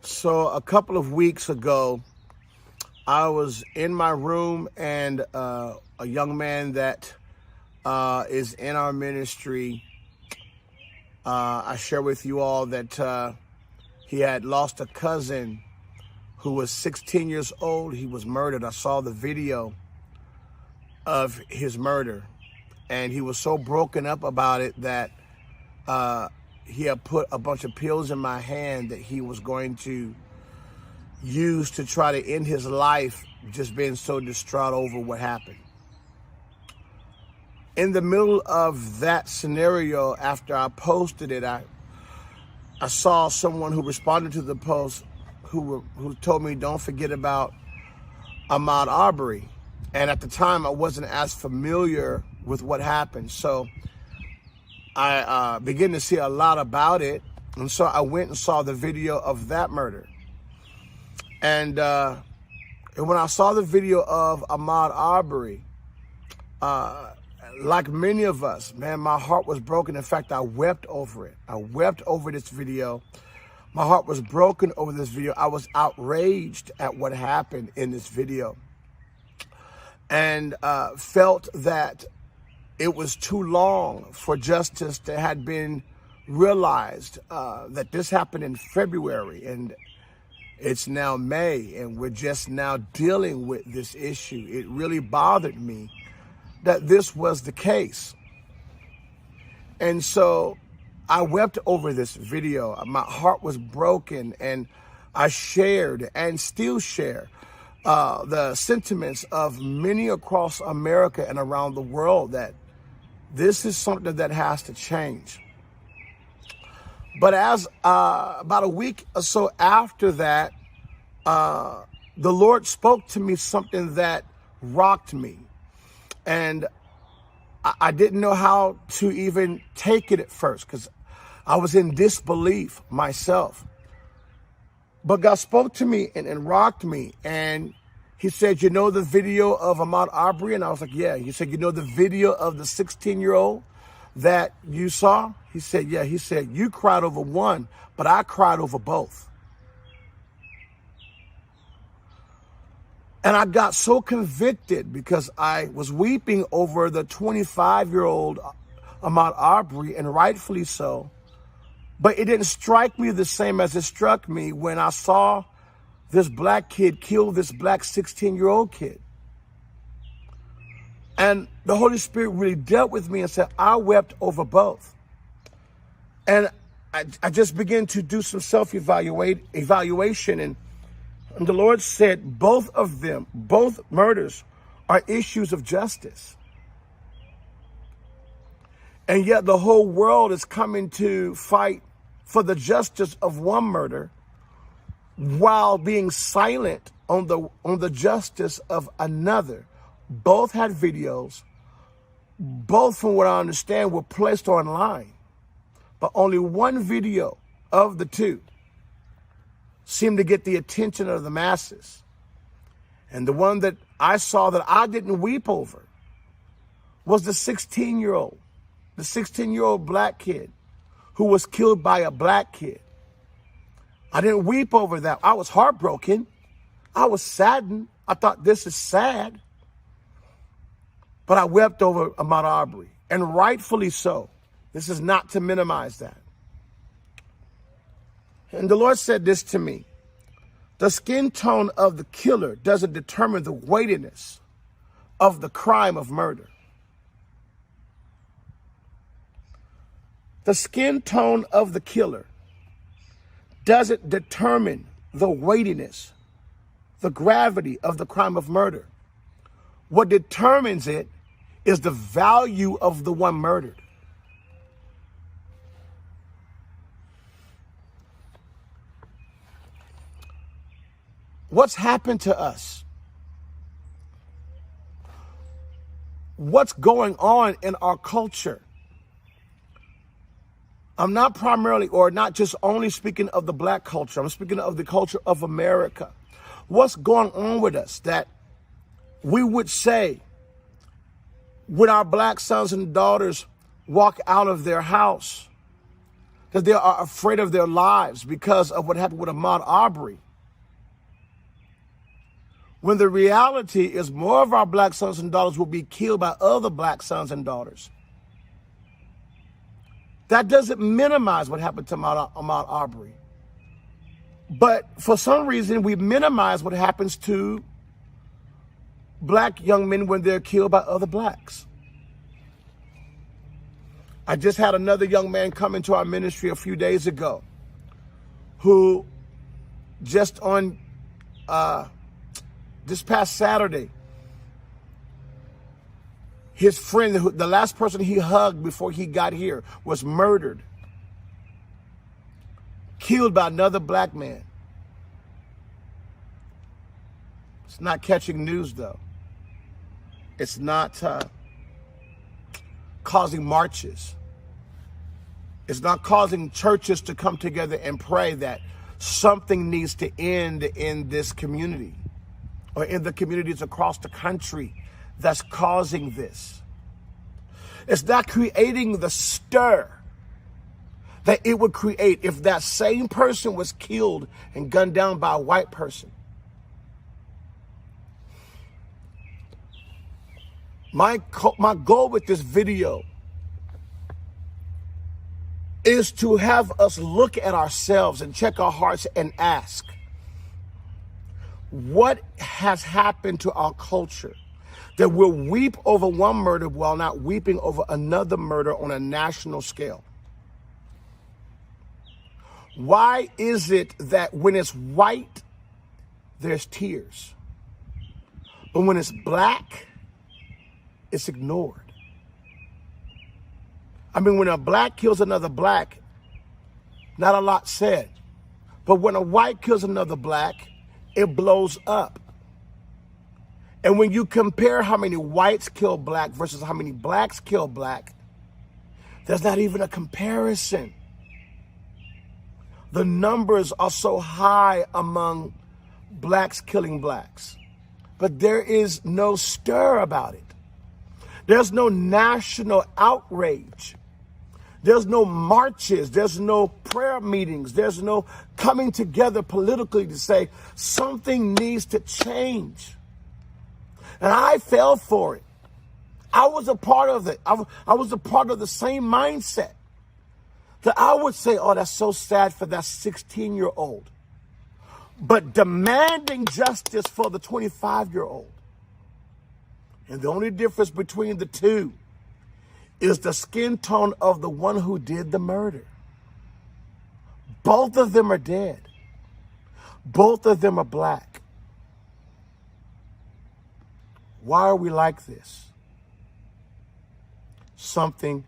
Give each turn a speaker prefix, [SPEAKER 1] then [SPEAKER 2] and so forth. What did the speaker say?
[SPEAKER 1] So a couple of weeks ago, I was in my room and a young man that is in our ministry, I share with you all that he had lost a cousin who was 16 years old. He was murdered. I saw the video of his murder, and he was so broken up about it that he had put a bunch of pills in my hand that he was going to use to try to end his life, just being so distraught over what happened. In the middle of that scenario, after I posted it, I saw someone who responded to the post who told me, don't forget about Ahmaud Arbery. And at the time, I wasn't as familiar with what happened. So I began to see a lot about it. And so I went and saw the video of that murder. And when I saw the video of Ahmaud Arbery, like many of us, man, my heart was broken. In fact, I wept over it. I wept over this video. My heart was broken over this video. I was outraged at what happened in this video, and felt that it was too long for justice to had been realized, that this happened in February, and it's now May, and we're just now dealing with this issue. It really bothered me that this was the case. And so I wept over this video. My heart was broken, and I shared and still share the sentiments of many across America and around the world that this is something that has to change. But as about a week or so after that, the Lord spoke to me something that rocked me. And I didn't know how to even take it at first because I was in disbelief myself. But God spoke to me and rocked me. And he said, you know the video of Ahmaud Arbery? And I was like, yeah. He said, you know the video of the 16-year-old that you saw? He said, yeah. He said, you cried over one, but I cried over both. And I got so convicted because I was weeping over the 25-year-old Ahmaud Arbery, and rightfully so. But it didn't strike me the same as it struck me when I saw this black kid kill this black 16-year-old kid. And the Holy Spirit really dealt with me and said, I wept over both. And I just began to do some self-evaluation, and the Lord said both of them, both murders, are issues of justice. And yet the whole world is coming to fight for the justice of one murder while being silent on the justice of another. Both had videos. Both, from what I understand, were placed online. But only one video of the two seemed to get the attention of the masses. And the one that I saw that I didn't weep over was the 16-year-old black kid who was killed by a black kid. I didn't weep over that. I was heartbroken. I was saddened. I thought, this is sad. But I wept over Ahmaud Arbery, and rightfully so. This is not to minimize that. And the Lord said this to me: the skin tone of the killer doesn't determine the weightiness of the crime of murder. The skin tone of the killer doesn't determine the weightiness, the gravity of the crime of murder. What determines it is the value of the one murdered. What's happened to us? What's going on in our culture? I'm not primarily, or not just only speaking of the black culture. I'm speaking of the culture of America. What's going on with us that we would say, when our black sons and daughters walk out of their house, that they are afraid of their lives because of what happened with Ahmaud Arbery. When the reality is more of our black sons and daughters will be killed by other black sons and daughters. That doesn't minimize what happened to Ahmaud Arbery. But for some reason, we minimize what happens to black young men when they're killed by other blacks. I just had another young man come into our ministry a few days ago who just on this past Saturday, his friend, the last person he hugged before he got here, was murdered, killed by another black man. It's not catching news, though. It's not causing marches. It's not causing churches to come together and pray that something needs to end in this community or in the communities across the country that's causing this. It's not creating the stir that it would create if that same person was killed and gunned down by a white person. My goal with this video is to have us look at ourselves and check our hearts and ask, what has happened to our culture that we'll weep over one murder while not weeping over another murder on a national scale? Why is it that when it's white, there's tears, but when it's black, it's ignored? I mean, when a black kills another black, not a lot said. But when a white kills another black, it blows up. And when you compare how many whites kill black versus how many blacks kill black, there's not even a comparison. The numbers are so high among blacks killing blacks, but there is no stir about it. There's no national outrage. There's no marches. There's no prayer meetings. There's no coming together politically to say something needs to change. And I fell for it. I was a part of it. I was a part of the same mindset that I would say, oh, that's so sad for that 16-year-old. But demanding justice for the 25-year-old. And the only difference between the two is the skin tone of the one who did the murder. Both of them are dead. Both of them are black. Why are we like this? Something